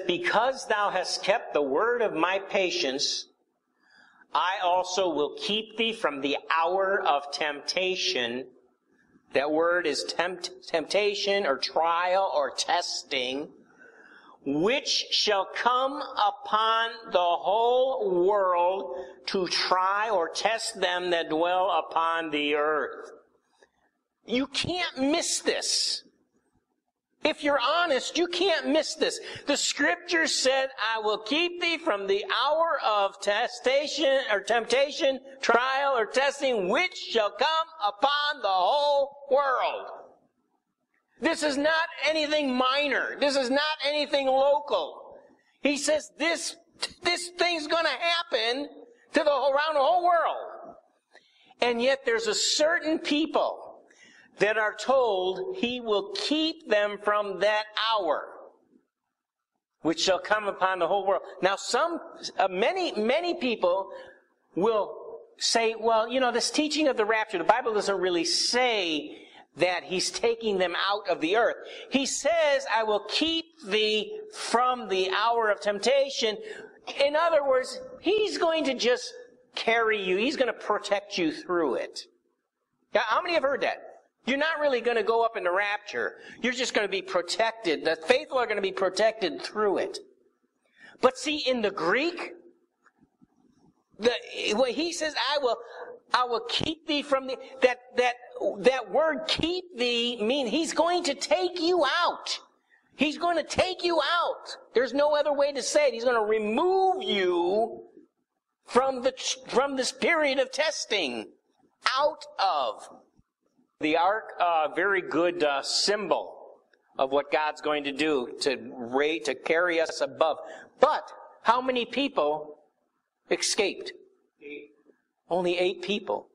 because thou hast kept the word of my patience, I also will keep thee from the hour of temptation. That word is temptation or trial or testing, which shall come upon the whole world to try or test them that dwell upon the earth. You can't miss this. If you're honest, you can't miss this. The Scripture said, I will keep thee from the hour of temptation, trial, or testing, which shall come upon the whole world. This is not anything minor. This is not anything local. He says this thing's going to happen around the whole world. And yet there's a certain people that are told he will keep them from that hour, which shall come upon the whole world. Now, many people will say, well, this teaching of the rapture, the Bible doesn't really say that he's taking them out of the earth. He says, I will keep thee from the hour of temptation. In other words, he's going to just carry you. He's going to protect you through it. Now, how many have heard that? You're not really going to go up in the rapture. You're just going to be protected. The faithful are going to be protected through it. But see, in the Greek, when he says, I will keep thee from the, that word keep thee means he's going to take you out. He's going to take you out. There's no other way to say it. He's going to remove you from this period of testing. Out of. The ark, very good symbol of what God's going to do to carry us above. But how many people escaped? 8. Only 8 people.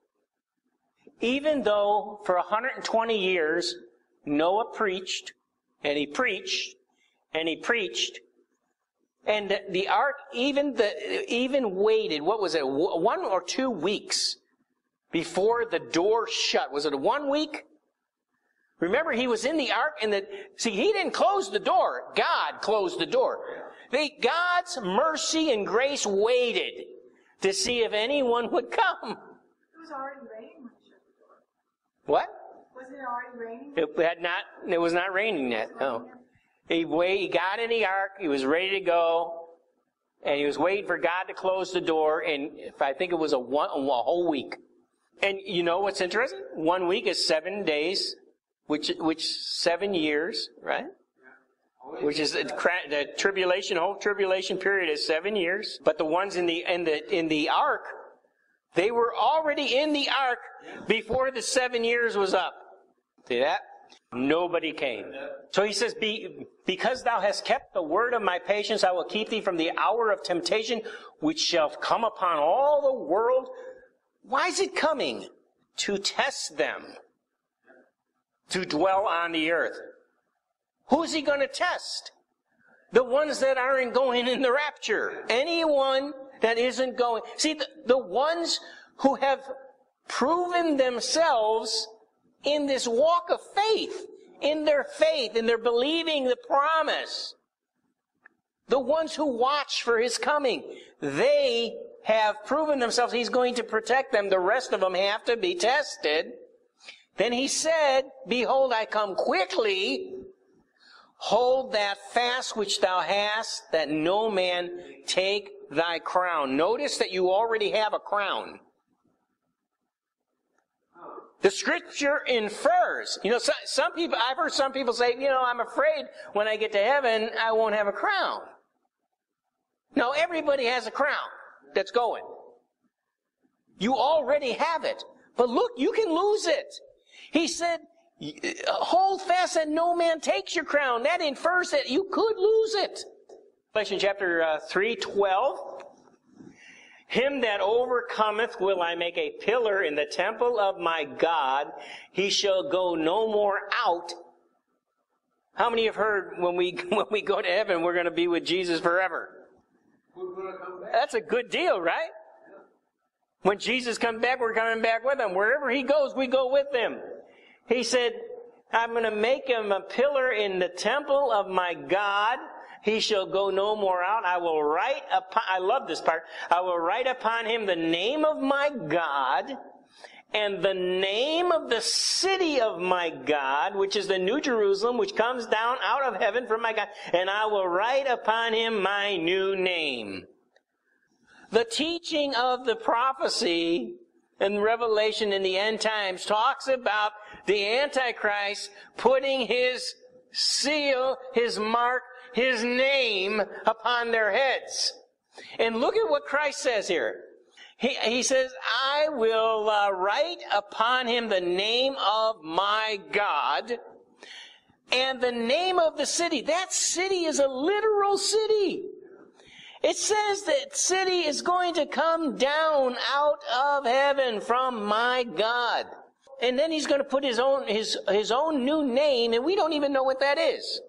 Even though for 120 years Noah preached, and he preached, and he preached, and the ark even waited. What was it? 1 or 2 weeks before the door shut. Was it 1 week? Remember, he was in the ark, and he didn't close the door. God closed the door. God's mercy and grace waited to see if anyone would come. It was already raining when he shut the door. What? Wasn't it already raining? It was not raining yet. No. He got in the ark. He was ready to go, and he was waiting for God to close the door. And I think it was a whole week. And you know what's interesting? 1 week is 7 days, which 7 years, right? Which is the tribulation. Whole tribulation period is 7 years. But the ones in the ark, they were already in the ark before the 7 years was up. See that? Nobody came. So he says, because thou hast kept the word of my patience, I will keep thee from the hour of temptation, which shall come upon all the world. Why is it coming? To test them. To dwell on the earth. Who's he going to test? The ones that aren't going in the rapture. Anyone that isn't going. See, the ones who have proven themselves in this walk of faith, in their believing the promise. The ones who watch for his coming, they have proven themselves. He's going to protect them. The rest of them have to be tested. Then he said, behold, I come quickly. Hold that fast which thou hast, that no man take thy crown. Notice that you already have a crown. The Scripture infers. Some people, I've heard some people say, I'm afraid when I get to heaven, I won't have a crown. No, everybody has a crown that's going. You already have it. But look, you can lose it. He said, hold fast that no man takes your crown. That infers that you could lose it. Revelation chapter 3:12. Him that overcometh will I make a pillar in the temple of my God. He shall go no more out. How many have heard when we go to heaven, we're going to be with Jesus forever? That's a good deal, right? When Jesus comes back, we're coming back with him. Wherever he goes, we go with him. He said, I'm going to make him a pillar in the temple of my God, he shall go no more out. I will write upon, I love this part, I will write upon him the name of my God and the name of the city of my God, which is the New Jerusalem, which comes down out of heaven from my God, and I will write upon him my new name. The teaching of the prophecy and Revelation in the end times talks about the Antichrist putting his seal, his mark, his name upon their heads. And look at what Christ says here. He says, I will write upon him the name of my God and the name of the city. That city is a literal city. It says that city is going to come down out of heaven from my God. And then he's going to put his own new name, and we don't even know what that is.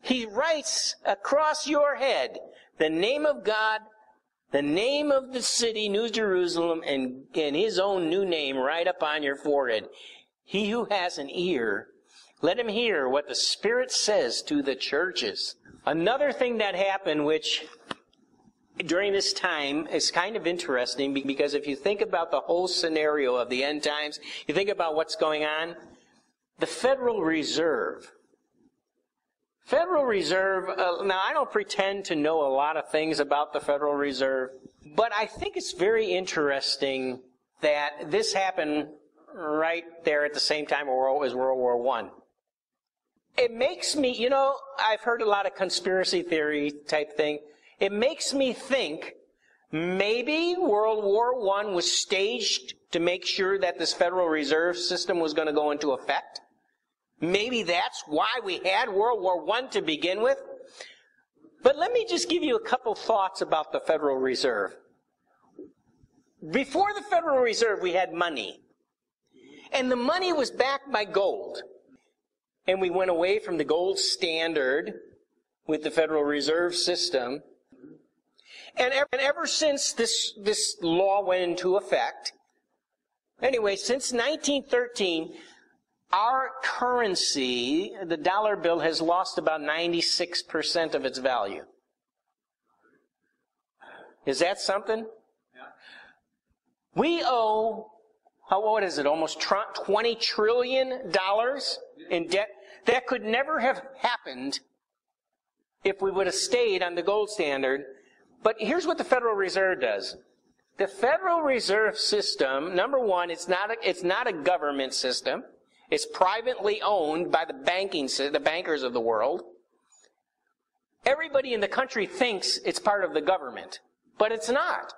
He writes across your head the name of God, the name of the city, New Jerusalem, and his own new name right up on your forehead. He who has an ear, let him hear what the Spirit says to the churches. Another thing that happened, which during this time is kind of interesting, because if you think about the whole scenario of the end times, you think about what's going on, the Federal Reserve. Federal Reserve, now I don't pretend to know a lot of things about the Federal Reserve, but I think it's very interesting that this happened right there at the same time as World War I. It makes me, I've heard a lot of conspiracy theory type thing. It makes me think maybe World War I was staged to make sure that this Federal Reserve System was going to go into effect. Maybe that's why we had World War I to begin with. But let me just give you a couple thoughts about the Federal Reserve. Before the Federal Reserve, we had money. And the money was backed by gold. And we went away from the gold standard with the Federal Reserve System. And ever since this law went into effect, anyway, since 1913, our currency, the dollar bill, has lost about 96% of its value. Is that something? Yeah. We owe, what is it, almost $20 trillion in debt? That could never have happened if we would have stayed on the gold standard. But here's what the Federal Reserve does. The Federal Reserve System, number one, it's not a government system. It's privately owned by the bankers of the world. Everybody in the country thinks it's part of the government, but it's not.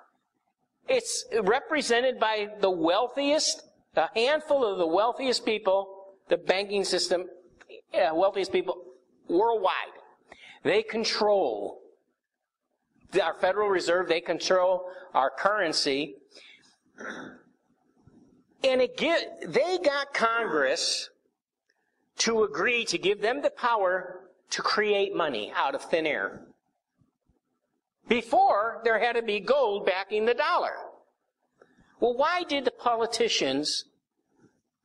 It's represented by the wealthiest, a handful of the wealthiest people, the banking system, wealthiest people worldwide. They control our Federal Reserve. They control our currency. And they got Congress to agree to give them the power to create money out of thin air. Before, there had to be gold backing the dollar. Well, why did the politicians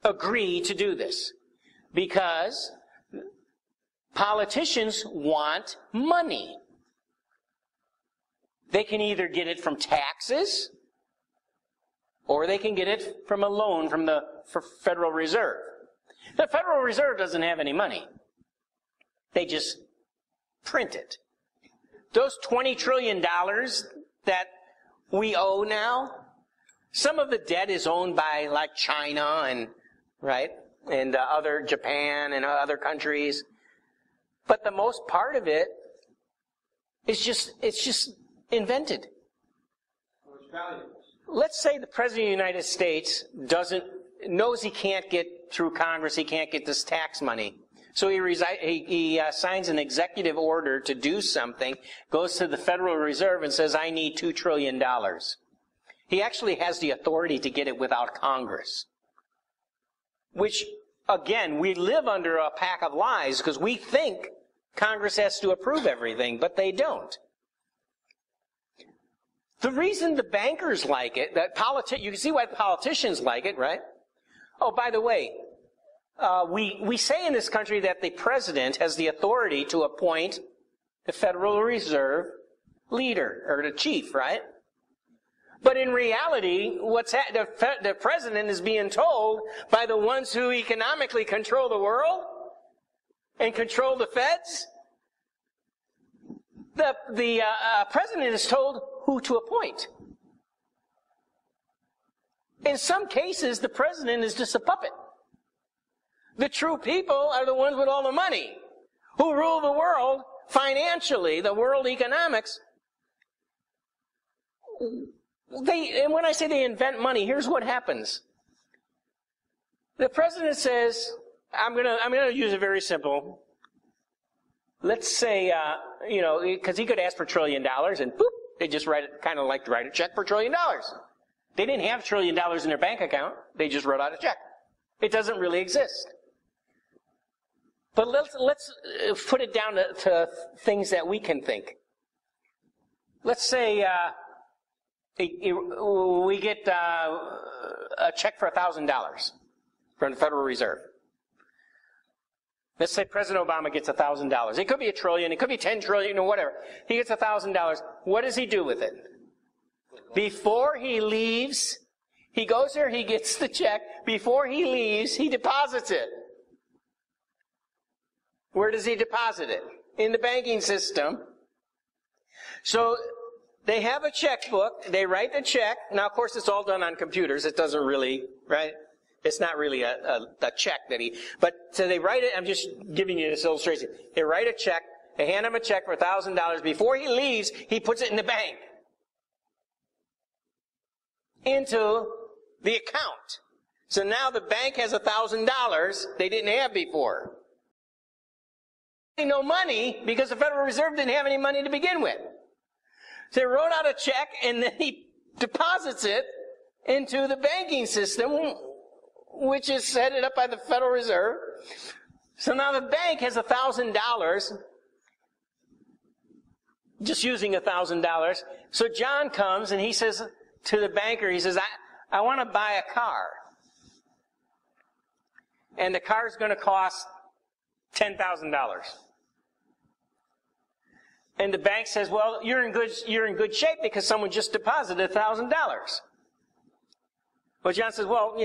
agree to do this? Because politicians want money. They can either get it from taxes, or they can get it from a loan from the Federal Reserve. The Federal Reserve doesn't have any money. They just print it. Those $20 trillion that we owe now, some of the debt is owned by like China and other Japan and other countries. But the most part of it is just invented. Let's say the President of the United States knows he can't get through Congress, he can't get this tax money. So he signs an executive order to do something, goes to the Federal Reserve and says, I need $2 trillion. He actually has the authority to get it without Congress. Which, again, we live under a pack of lies because we think Congress has to approve everything, but they don't. The reason the bankers like it, you can see why politicians like it, right? Oh, by the way, we say in this country that the president has the authority to appoint the Federal Reserve leader, or the chief, right? But in reality, the president is being told by the ones who economically control the world and control the feds. The president is told who to appoint. In some cases, the president is just a puppet. The true people are the ones with all the money who rule the world financially, the world economics. And when I say they invent money, here's what happens. The president says, I'm gonna use it very simple. Let's say, because he could ask for $1 trillion and boop, they just write a check for $1 trillion. They didn't have $1 trillion in their bank account. They just wrote out a check. It doesn't really exist. But let's put it down to things that we can think. Let's say we get a check for $1,000 from the Federal Reserve. Let's say President Obama gets $1,000. It could be $1 trillion, it could be 10 trillion, or whatever. He gets $1,000. What does he do with it? Before he leaves, he goes there, he gets the check. Before he leaves, he deposits it. Where does he deposit it? In the banking system. So they have a checkbook. They write the check. Now, of course, it's all done on computers. It doesn't really, right? It's not really a check but so they write it. I'm just giving you this illustration. They write a check. They hand him a check for $1,000. Before he leaves, he puts it in the bank. Into the account. So now the bank has $1,000 they didn't have before. No money because the Federal Reserve didn't have any money to begin with. So they wrote out a check and then he deposits it into the banking system, which is headed up by the Federal Reserve. So now the bank has $1,000, just using $1,000. So John comes and he says to the banker, he says, I want to buy a car. And the car is going to cost $10,000. And the bank says, well, you're in good shape because someone just deposited $1,000. Well, John says, well,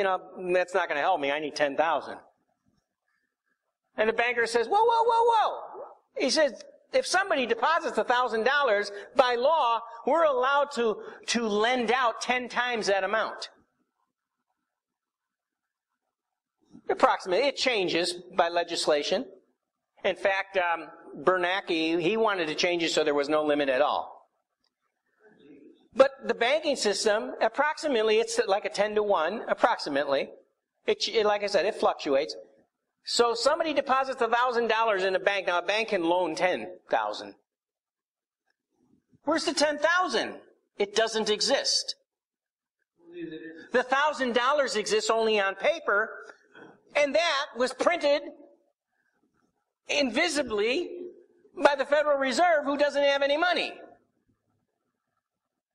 that's not going to help me. I need $10,000. And the banker says, whoa. He says, if somebody deposits $1,000, by law, we're allowed to lend out 10 times that amount. Approximately. It changes by legislation. In fact, Bernanke, he wanted to change it so there was no limit at all. But the banking system, approximately, it's like a 10-to-1, approximately. It, like I said, it fluctuates. So somebody deposits $1,000 in a bank. Now, a bank can loan $10,000. Where's the $10,000? It doesn't exist. The $1,000 exists only on paper, and that was printed invisibly by the Federal Reserve, who doesn't have any money.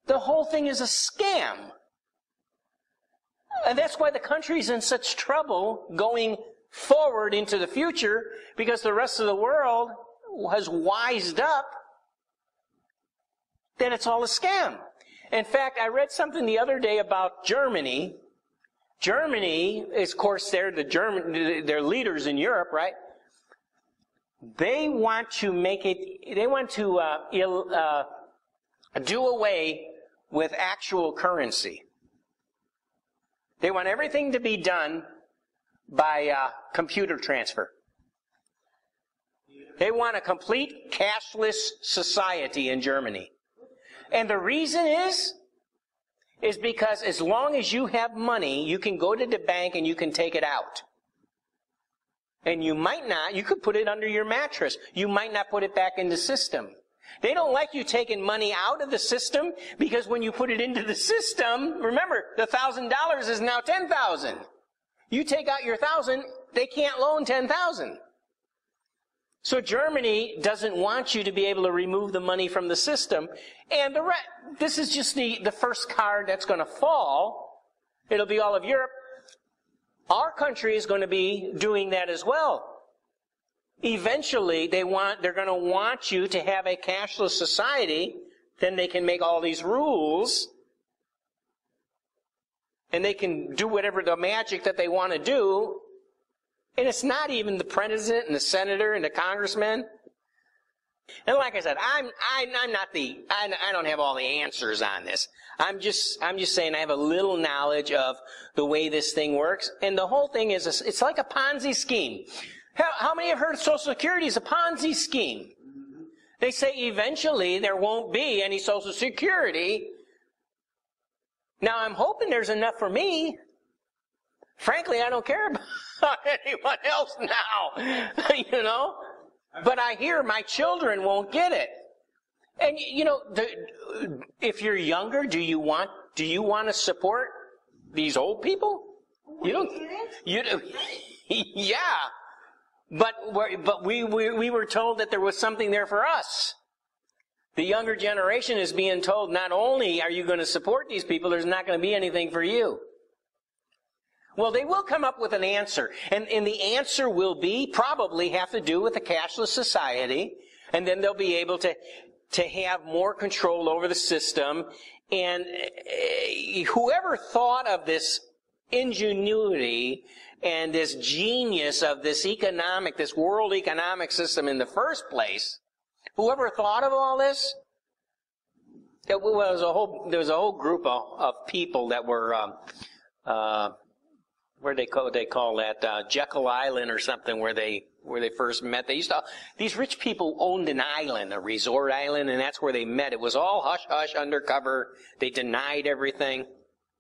The whole thing is a scam. And that's why the country's in such trouble going forward into the future, because the rest of the world has wised up that it's all a scam. In fact, I read something the other day about Germany. Germany is, of course, they're leaders in Europe, right? They want to do away with actual currency. They want everything to be done by computer transfer. They want a complete cashless society in Germany. And the reason is because as long as you have money, you can go to the bank and you can take it out. And you could put it under your mattress. You might not put it back in the system. They don't like you taking money out of the system, because when you put it into the system, remember, the $1,000 is now $10,000. You take out your $1,000, they can't loan $10,000. So Germany doesn't want you to be able to remove the money from the system. And this is just the first card that's going to fall. It'll be all of Europe. Our country is going to be doing that as well. eventually they're going to want you to have a cashless society. Then they can make all these rules, and they can do whatever the magic that they want to do. And it's not even the president and the senator and the congressman. And like I said, I'm not I don't have all the answers on this. I'm just saying I have a little knowledge of the way this thing works. And the whole thing is, it's like a Ponzi scheme. How many have heard Social Security is a Ponzi scheme? They say eventually there won't be any Social Security. Now I'm hoping there's enough for me. Frankly, I don't care about anyone else now, you know. But I hear my children won't get it. And you know, if you're younger, do you want to support these old people? You don't. Yeah. But we were told that there was something there for us. The younger generation is being told, not only are you going to support these people, there's not going to be anything for you. Well, they will come up with an answer. And the answer will probably have to do with a cashless society. And then they'll be able to have more control over the system. And whoever thought of this ingenuity and this genius of this world economic system in the first place, whoever thought of all this, there was a whole group of people that were, where they call that Jekyll Island or something, where they first met. These rich people owned an island, a resort island, and that's where they met. It was all hush hush, undercover. They denied everything.